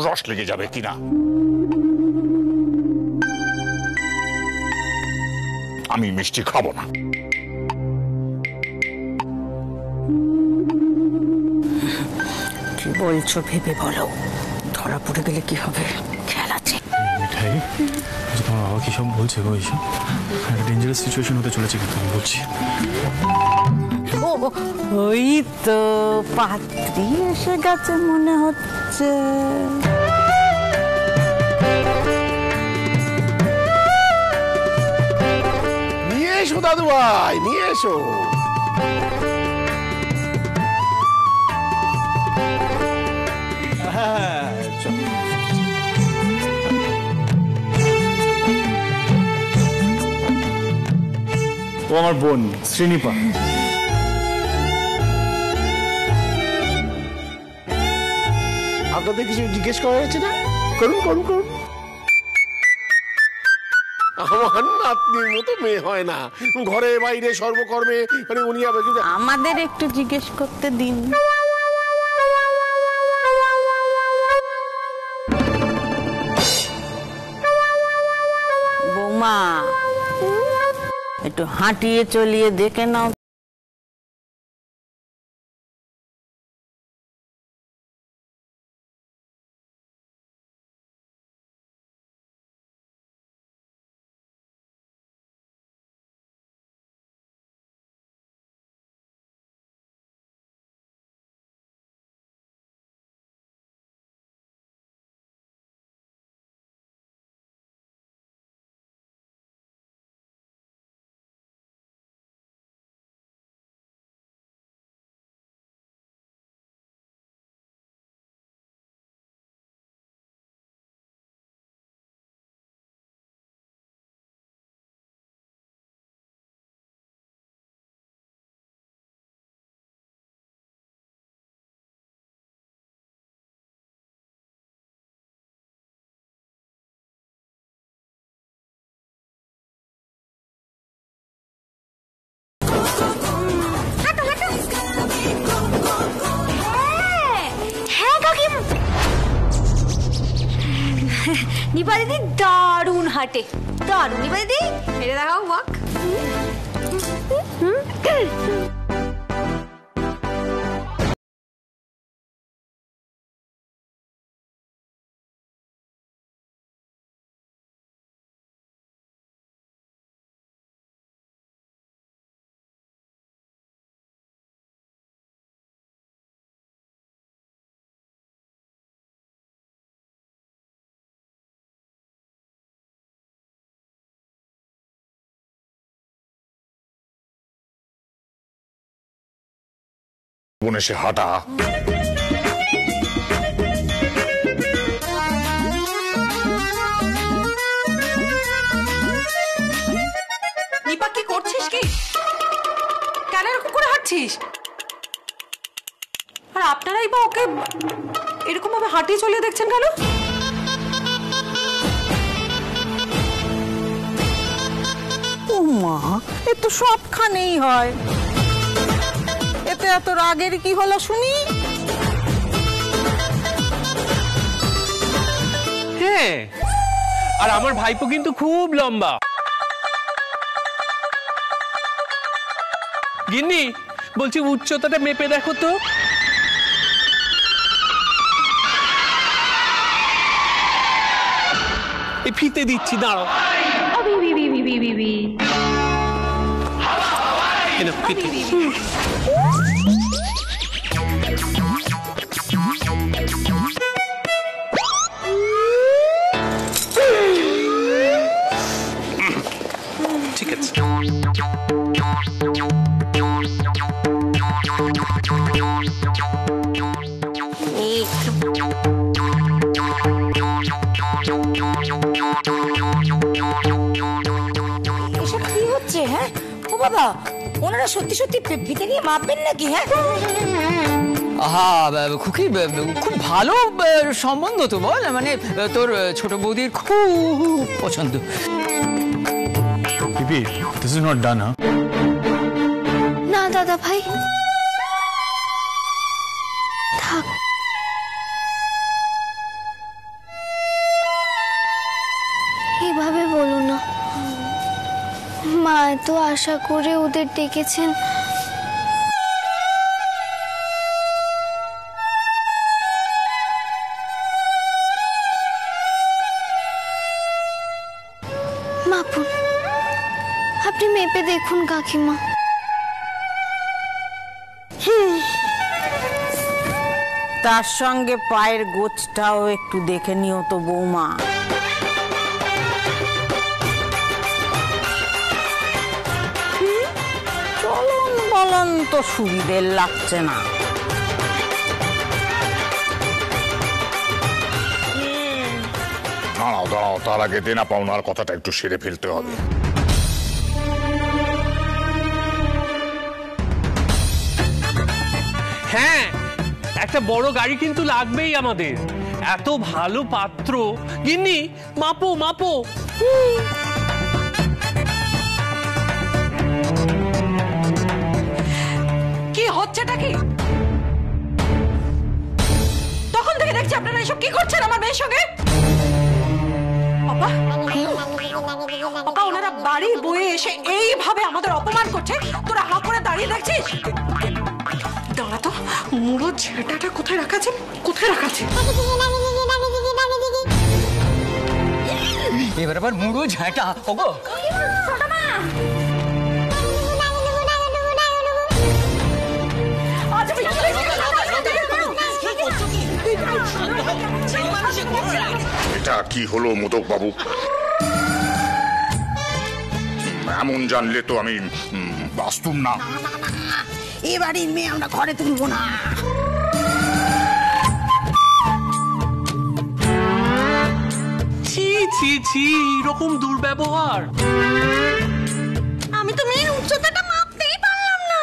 রস লেগে যাবে কিনা। আমি মিষ্টি খাবো না। কি বলছো ভেবে বলো, ধরা পড়ে গেলে কি হবে? খেয়াল আছে? মিঠাই, তোমার বাবা কি সব বলছে গো? এইসব ডেঞ্জারাস সিচুয়েশন হতে চলেছে কিন্তু আমি বলছি। ওই তো পাত্রী এসে গেছে মনে হচ্ছে। নিয়ে এসো দাদু ভাই, নিয়ে এসো। ও আমার বোন শ্রীনিপা। আপনাদের কিছু জিজ্ঞেস করা হয়েছে না? করুন করুন করুন। আমার নাতনির মতো মেয়ে হয় না, ঘরে বাইরে সর্বকর্মে মানে উনি আমাদের একটু জিজ্ঞেস করতে দিন। বৌমা, একটু হাঁটিয়ে চলিয়ে দেখে নাও। নিপা দিদি দারুণ হাঁটে, দারুণ। নিপা দিদি এটা দেখাও ওয়াক। বোনে সে হাঁটা। নিপা কি করছিস? কি কেন এরকম করে হাঁটছিস? আর আপনারাই বা ওকে এরকম ভাবে হাঁটিয়ে চলে দেখছেন কেন? ও মা, এ তো সবখানেই হয়। এতে এত রাগের কি হলো শুনি? হ্যাঁ, আর আমার ভাইপো কিন্তু খুব লম্বা। গিন্নি বলছি উচ্চতাটা মেপে দেখো তো। এই ফিতে দিচ্ছি, দাঁড়াও। ঠিক আছে। এসব কি হচ্ছে? হ্যাঁ ও বাবা, ওনারা সত্যি সত্যি ফিতে নিয়ে মাপবেন নাকি? হ্যাঁ খুকি, খুব ভালো সম্বন্ধ তো বল, মানে তোর ছোট বৌদির খুব পছন্দ। পিপি, দিস ইজ নট ডান। না দাদা ভাই, থাক, মা এত আশা করে ওদের ডেকেছেন, মাপুন আপনি মেপে দেখুন কাকিমা। তার সঙ্গে পায়ের গোছটাও একটু দেখে নিও তো বৌমা। চলন বলন তো সুবিধের লাগছে না। দাঁড়াও দাঁড়াও, তার আগে দেনা পাওনার কথাটা একটু সেরে ফেলতে হবে। হ্যাঁ, একটা বড় গাড়ি কিন্তু লাগবেই আমাদের। এত ভালো পাত্র। গিন্নি, মাপো মাপো। কি হচ্ছেটা কি? তখন থেকে দেখছি আপনারা এসব কি করছেন আমার মেয়ের সঙ্গে। ওনারা বাড়ি বয়ে এসে এইভাবে আমাদের অপমান করছে, তোরা হা করে দাঁড়িয়ে দেখছিস? দাঁড়া তো, মুড়ো ঝেঁটাটা কোথায় রাখা আছে? কোথায় রাখা আছে? এবার আবার মুড়ো ঝাঁটা। ওগো এটা কি হলো মোদক বাবু? এমন জানলে তো আমি বাস্তুম না। এ বাড়ির মেয়ে আমরা ঘরে তুলবো না। ছি ছি ছি, এরকম দুর্ব্যবহার। আমি তো মেয়ের উচ্চতাটা মাপতেই পারলাম না।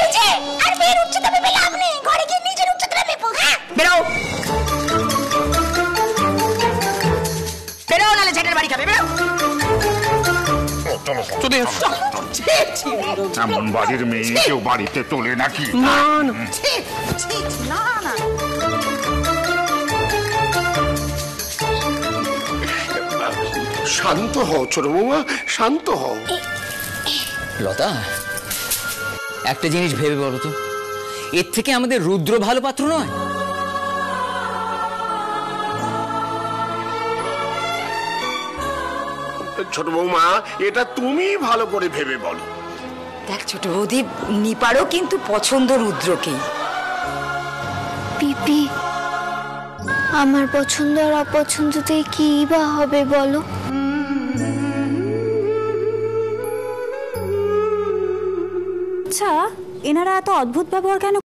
এই যে আর মেয়ের উচ্চতা ভেবে লাভ নেই, ঘরে গিয়ে নিজের উচ্চতা মেপো। হ্যাঁ বেরো, বেরো, নালে ঝেঁটের বাড়ি খাবে। বেরো। এমন বাড়ির মেয়ে কেউ বাড়িতে তোলে নাকি? না না, শান্ত হও ছোট বৌমা, শান্ত হও। লতা, একটা জিনিস ভেবে বলো তো, এর থেকে আমাদের রুদ্র ভালো পাত্র নয়? ছোট বৌমা, এটা তুমি ভালো করে ভেবে বলো। দেখ ছোট বৌদি, নিপারও কিন্তু পছন্দ রুদ্রকেই। পিপি, আমার পছন্দ আর অপছন্দতে কি বা হবে বলো? আচ্ছা, এনারা এত অদ্ভুত ব্যবহার কেন?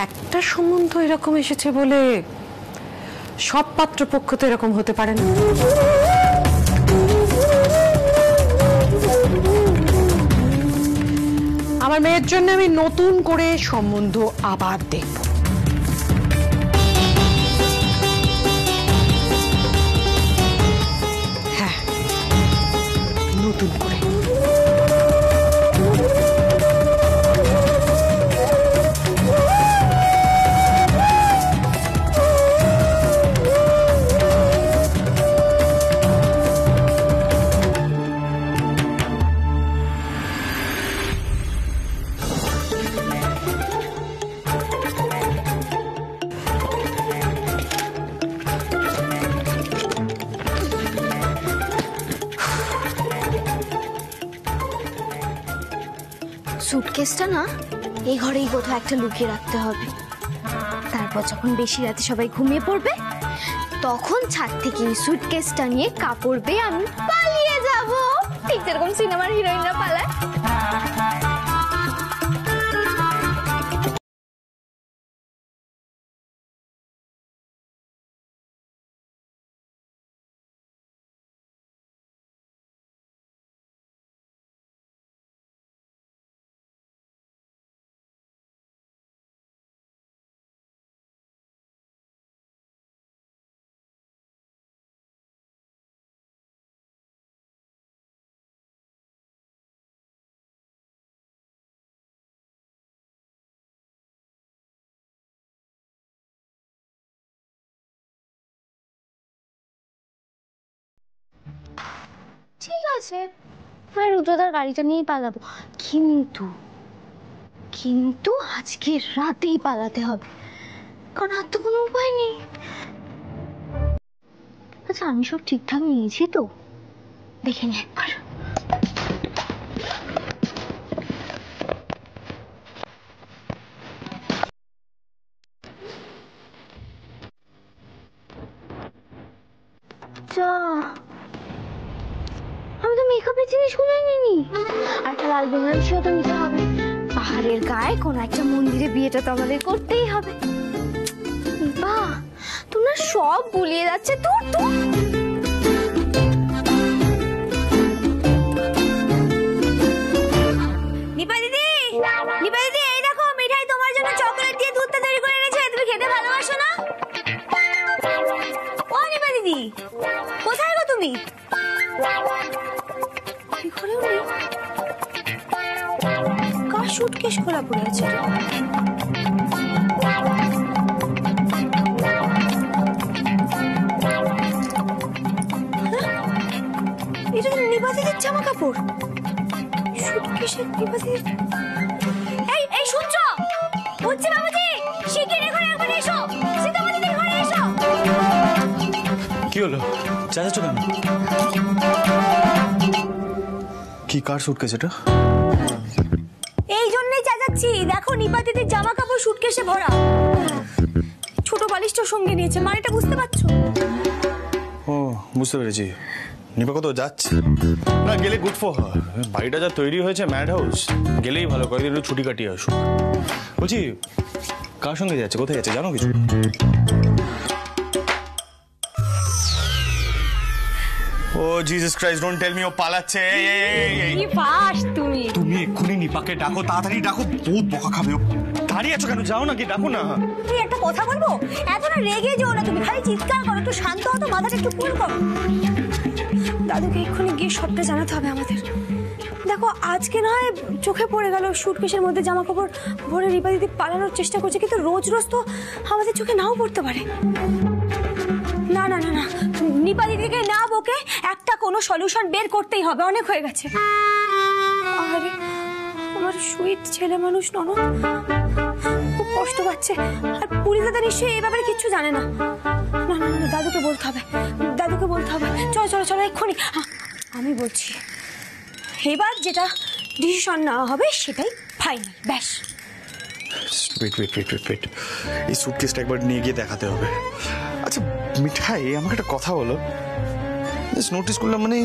একটা সম্বন্ধ এরকম এসেছে বলে সব পাত্রপক্ষ তো এরকম হতে পারে না। আমার মেয়ের জন্য আমি নতুন করে সম্বন্ধ আবার দেখব। হ্যাঁ, নতুন করে। সুটকেসটা না এই ঘরেই কোথাও একটা লুকিয়ে রাখতে হবে। তারপর যখন বেশি রাতে সবাই ঘুমিয়ে পড়বে তখন ছাদ থেকে এই সুটকেসটা নিয়ে কাপড় বেয়ে আমি পালিয়ে যাব, ঠিক যেরকম সিনেমার হিরোইনরা পালায়। ঠিক আছে, আর রুদ্রদার গাড়িটা নিয়েই পালাবো, কিন্তু আজকে রাতেই পালাতে হবে, কারণ আর তো কোনো উপায় নেই। আচ্ছা আমি সব ঠিকঠাক নিয়েছি তো, দেখে নি একবার। আমি তো মেকআপের জিনিসগুলোই নিইনি, আর একটা লাল বেনারসিও তো নিতে হবে। পাহাড়ের গায়ে কোনো একটা মন্দিরে বিয়েটা তো আমাদের করতেই হবে। বাহ, তোমরা সব ভুলিয়ে যাচ্ছে। তোর নিপা দিদি, এই দেখো মিঠাই তোমার জন্য চকলেট দিয়ে দুধটা তৈরি করে এনেছে, তুমি খেতে ভালোবাসো না? ও নিপা দিদি, কোথায় গো তুমি? কার সুটকেস খোলা পড়ে আছে? এটা তো নিপা দিদির জামা কাপড়। সুটকেসের নিপা দিদির। এই শুনছো? বুঝছি বাবুজি, শিগগিরই ঘরে একবার এসো, সীতামা দিদির ঘরে এসো। কি হলো, চেঁচাচ্ছ কেন? কি কার সুটকেস এটা? এই জন্যই চেঁচাচ্ছি, দেখো নিপা দিদির জামা কাপড় সুটকেসে ভরা। ছোট বালিশটা সঙ্গে নিয়েছে, মানেটা বুঝতে পারছো? ও বুঝতে পেরেছি। নিপা কত যাচ্ছে না, গেলে গুড ফর হার। বাড়িটা যা তৈরি হয়েছে ম্যাড হাউস, গেলেই ভালো, কয়েকদিন একটু ছুটি কাটিয়ে আসুক। বলছি কার সঙ্গে যাচ্ছে, কোথায় যাচ্ছে জানো কিছু? ও Jesus Christ, don't tell me ও পালাচ্ছে। কি ফাস তুমি এক্ষুনি নিপাকে ডাকো, তাড়াতাড়ি ডাকো, বহুত বকা খাবে। দাঁড়িয়ে আছো কেন, যাও না, কি ডাকো না। তুই একটা কথা বলবো, এত না রেগে যেও না, তুমি খালি চিৎকার করো, একটু শান্ত হতো, মাথাটা একটু কুল করো। দাদুকে এক্ষুনি গিয়ে সবটা জানাতে হবে আমাদের। দেখো আজকে না হয় চোখে পড়ে গেল সুটকেসের মধ্যে জামা কাপড় ভরে নিপা দিদি পালানোর চেষ্টা করছে, কিন্তু রোজ রোজ তো আমাদের চোখে নাও পড়তে পারে। না না না না, নিপা দিদিকে না বকে একটা কোনো সলিউশন বের করতেই হবে, অনেক হয়ে গেছে। আরে আমার সুইট ছেলে মানুষ ননদ খুব কষ্ট পাচ্ছে, আর পুরি দাদা নিশ্চয়ই এই ব্যাপারে কিচ্ছু জানে না। না না না, দাদুকে বলতে হবে, দাদুকে বলতে হবে। চলো চলো চলো এক্ষুনি। আমি বলছি এবার যেটা ডিসিশন নেওয়া হবে সেটাই ফাইনাল, ব্যাস। ওয়েট, এই সুটকেসটা একবার নিয়ে গিয়ে দেখাতে হবে। আচ্ছা মিঠাই, আমাকে একটা কথা বলো, নোটিস করলাম মানে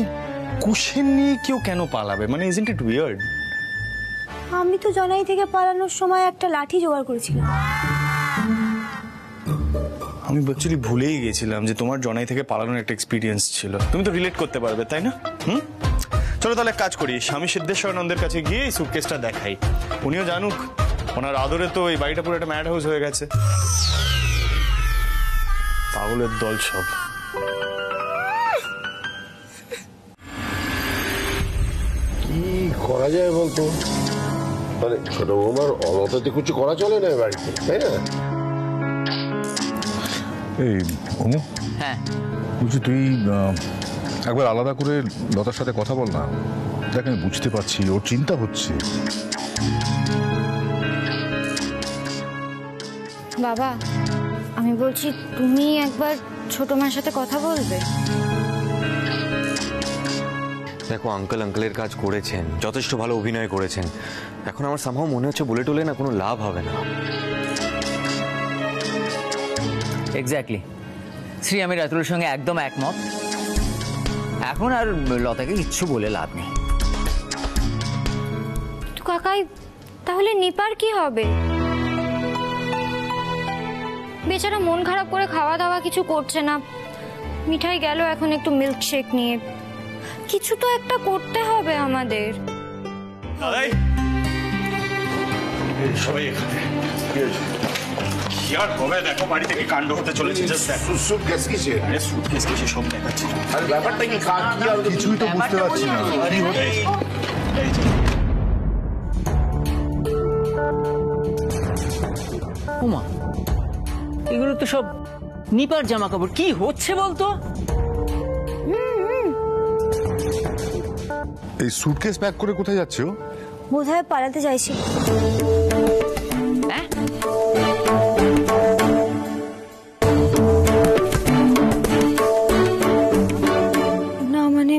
কুশন নিয়ে কেউ কেন পালাবে, মানে ইজন্ট ইট উইয়ার্ড? আমি তো জনাই থেকে পালানোর সময় একটা লাঠি জোগাড় করেছিলাম। আমি অ্যাকচুয়ালি ভুলেই গেছিলাম যে তোমার জনাই থেকে পালানোর একটা এক্সপিরিয়েন্স ছিল, তুমি তো রিলেট করতে পারবে তাই না? চলো তাহলে কাজ করি, স্বামী সিদ্ধেশ্বরানন্দের কাছে গিয়ে এই সুটকেসটা দেখাই, উনিও জানুক। ওনার আদরে তো এই বাড়িটা পুরো একটা ম্যাড হাউস হয়ে গেছে। পাগলের দল সব। কি করা যায় বলতো, মানে ছোট বৌমার অমতে কিছু করা চলে না বাড়িতে, তাই না? এই অনু, হ্যাঁ বলছি তুই একবার আলাদা করে লতার সাথে কথা বল না। দেখ আমি বুঝতে পারছি ওর চিন্তা হচ্ছে। বাবা আমি বলছি তুমি একবার ছোট মার সাথে কথা বলবে। দেখো আঙ্কেলের কাজ করেছেন, যথেষ্ট ভালো অভিনয় করেছেন। এখন আমার সামহাও মনে হচ্ছে বলে টলে না কোনো লাভ হবে না। এক্স্যাক্টলি শ্রী, আমি রাতুলের সঙ্গে একদম একমত। এখন আর লতাকে কিচ্ছু বলে লাভ নেই। তো কাকাই, তাহলে নিপার কি হবে? বেচারা মন খারাপ করে খাওয়া দাওয়া কিছু করছে না। মিঠাই গেল এখন একটু মিল্কশেক নিয়ে। কিছু তো একটা করতে হবে আমাদের। দাদাই সবাই এখানে কি আর হবে? দেখো বাড়ি থেকে কাণ্ড হতে চলেছে। সুটকেস কিসের? আরে সুটকেস কিসের সব দেখাচ্ছি। আরে ব্যাপারটা কি? কি আর কিছুই তো বুঝতে পারছি না। উমা, এগুলো তো সব নিপার জামা কাপড়। কি হচ্ছে বলতো? এই সুটকেস প্যাক করে কোথায় যাচ্ছে ও? বোধহয় পালাতে চাইছি। না মানে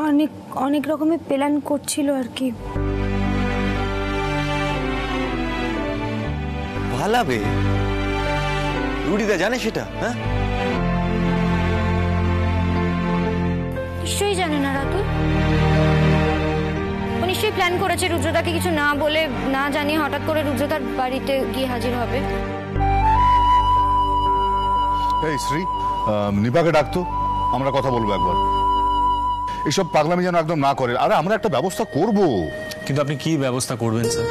অনেক অনেক রকমের প্ল্যান করছিল আর কি। ভালাবে রুডিদা জানে সেটা? হ্যাঁ, নিশ্চয়ই জানে না রাতুল। ও নিশ্চয়ই প্ল্যান করেছে রুদ্রদাকে কিছু না বলে, না জানিয়ে হঠাৎ করে রুদ্রদার বাড়িতে গিয়ে হাজির হবে। এই শ্রী, নিপাকে ডাকতো, আমরা কথা বলবো একবার। এইসব পাগলামি যেন একদম না করে। আরে আমরা একটা ব্যবস্থা করব। কিন্তু আপনি কি ব্যবস্থা করবেন স্যার?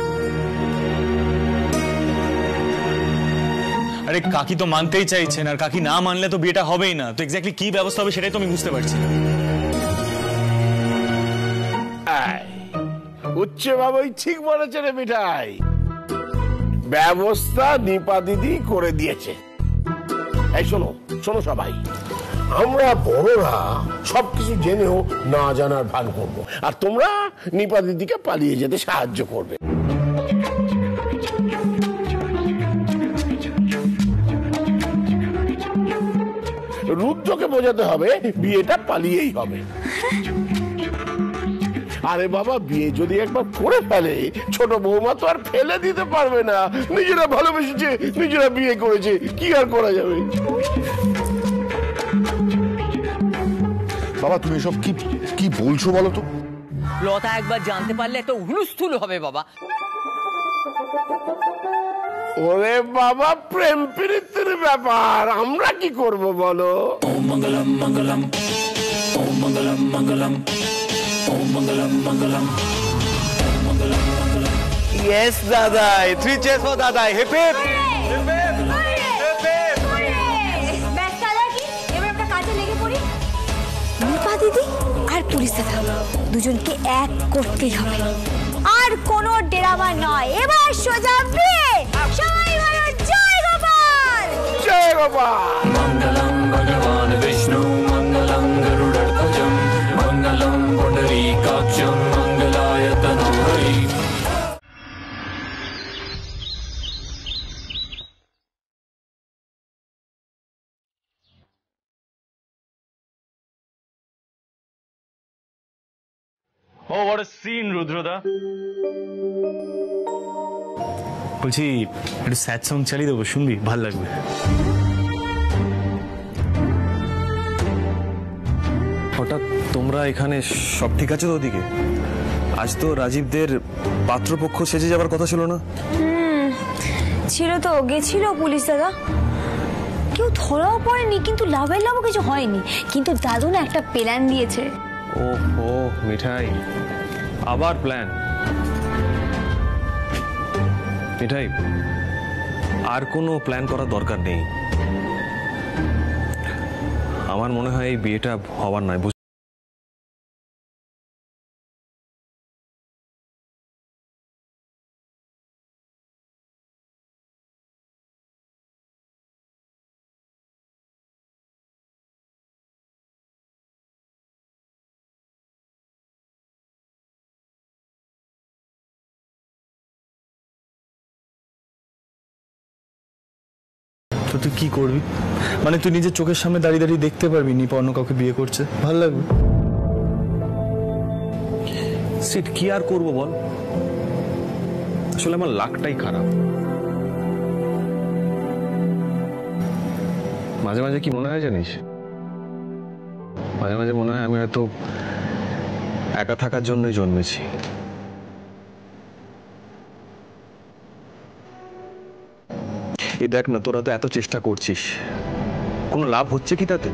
আরে কাকি তো মানতেই চাইছেন, আর কাকি না মানলে তো বিয়েটা হবেই না। তো এক্স্যাক্টলি কি ব্যবস্থা হবে সেটাই তো আমি বুঝতে পারছি না। উচ্চে বাবাই ঠিক বলেছে রে মিঠাই। ব্যবস্থা নিপা দিদি করে দিয়েছে। এই শোনো শোনো সবাই, আমরা বড়রা সবকিছু জেনেও না জানার ভান করবো, আর তোমরা নিপা দিদিকে পালিয়ে যেতে সাহায্য করবে। রুদ্রকে বোঝাতে হবে বিয়েটা পালিয়েই হবে। আরে বাবা, বিয়ে যদি একবার করে ফেলে ছোট বৌমা তো আর ফেলে দিতে পারবে না। নিজেরা ভালোবেসেছে, নিজেরা বিয়ে করেছে, কি আর করা যাবে? বাবা তুমি এসব কি কি বলছো বলো তো? লতা একবার জানতে পারলে একটা হুলস্থুল হবে বাবা। ওরে বাবা, প্রেম প্রীতির ব্যাপার, আমরা কি করব বলো? ওম মঙ্গলম মঙ্গলম, ওম মঙ্গলম মঙ্গলম, ওম মঙ্গলম মঙ্গলম, ওম মঙ্গলম মঙ্গলম। ইয়েস দাদাই, 3 cheers for দাদাই। Hip hip hip hip. ব্যাস দাদা, কি এবার আমরা কাজে লেগে পড়ি। নিপা দিদি আর পুলিশ দাদা দুজনকে এক করতেই হবে। আর কোনো ড্রামা নয়, এবার সোজা বিয়ে। সবাই বলো জয় গোপাল। জয় গোপাল। মঙ্গলম ভগবান বিষ্ণু, মঙ্গলম গরুড়ধ্বজম, মঙ্গলম পুণ্ডরীকাক্ষম, মঙ্গলায় তনুহরি। ও what a scene, রুদ্রদা। বলছি একটু স্যাড সং চালিয়ে দেবো, শুনবি? ভাল লাগবে। হঠাৎ তোমরা এখানে? সব ঠিক আছে তো ওদিকে? আজ তো রাজীবদের পাত্রপক্ষ সেজে যাবার কথা ছিল না? ছিল তো, গেছিল পুলিশ দাদা, কেউ ধরাও পড়েনি, কিন্তু লাভের লাভও কিছু হয়নি। কিন্তু দাদু না একটা প্ল্যান দিয়েছে। ও মিঠাই, আবার প্ল্যান? মিঠাই, আর কোনো প্ল্যান করার দরকার নেই। আমার মনে হয় এই বিয়েটা হবার নয়। তো তুই কি করবি? মানে তুই নিজের চোখের সামনে দাঁড়িয়ে দাঁড়িয়ে দেখতে পারবি নিপা অন্য কাউকে বিয়ে করছে? ভালো লাগবে? সিট কি আর করবো বল, আসলে আমার লাকটাই খারাপ। মাঝে মাঝে কি মনে হয় জানিস, মাঝে মাঝে মনে হয় আমি হয়তো একা থাকার জন্যই জন্মেছি। এই দেখ না, তোরা তো এত চেষ্টা করছিস, কোনো লাভ হচ্ছে কি তাতে?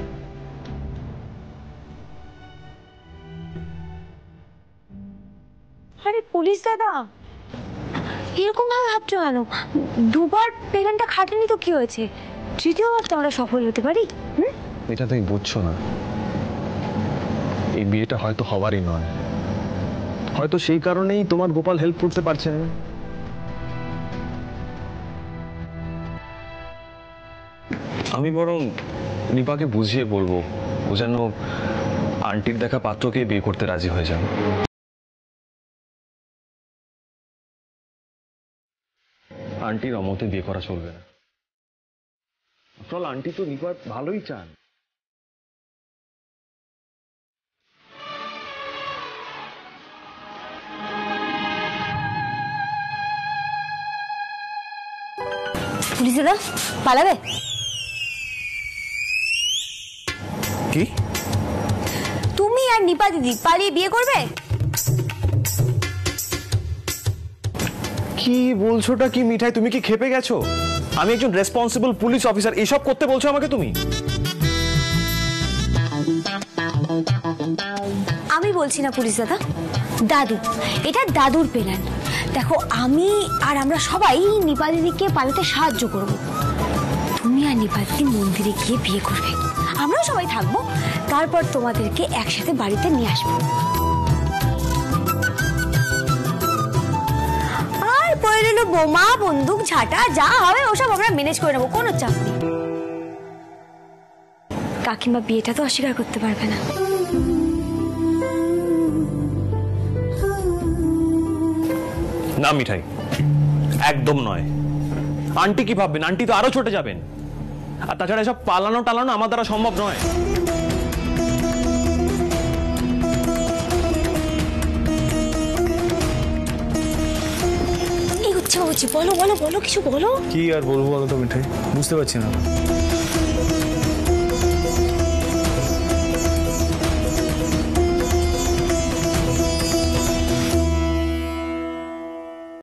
আরে পুলিশ দাদা, এরকম ভাবে ভাবছো কেন? দুবার প্লেনটা খাটেনি তো কি হয়েছে, তৃতীয়বার তো আমরা সফল হতে পারি। এটা তুমি বুঝছো না, এই বিয়েটা হয়তো হওয়ারই নয়, হয়তো সেই কারণেই তোমার গোপাল হেল্প করতে পারছে না। আমি বরং নিপাকে বুঝিয়ে বলবো, ও যেন আন্টির দেখা পাত্রকে বিয়ে করতে রাজি হয়ে যান। আন্টির অমতে বিয়ে করা চলবে না। আন্টি তো নিপার ভালোই চান। পুলিশ দাদা পালাবে কি? তুমি আর নিপা দিদি পালিয়ে বিয়ে করবে? কি বলছোটা কি মিঠাই, তুমি কি খেপে গেছো? আমি একজন রেসপন্সিবল পুলিশ অফিসার, এসব করতে বলছো আমাকে তুমি? আমি বলছি না পুলিশ দাদা, দাদু, এটা দাদুর প্ল্যান। দেখো আমি আর আমরা সবাই নিপা দিদিকে পালাতে সাহায্য করব। তুমি আর নিপা দিদি মন্দিরে গিয়ে বিয়ে করবে, আমরাও সবাই থাকবো, তারপর তোমাদেরকে একসাথে বাড়িতে নিয়ে আসবো। আর পড়ে রইল বোমা, বন্দুক, ঝাঁটা, যা হবে ওসব আমরা ম্যানেজ করে নেবো, কোনো চাপ নেই। কাকিমা বিয়েটা তো অস্বীকার করতে পারবে না। না মিঠাই, একদম নয়। আন্টি কি ভাববেন? আন্টি তো আরো ছোটে যাবেন। আর তাছাড়া এসব পালানো টালানো আমার দ্বারা সম্ভব নয়। এই হচ্ছে বলো বলো বলো, কিছু বলো। কি আর বলবো বলো তো মিঠাই, বুঝতে পারছি না।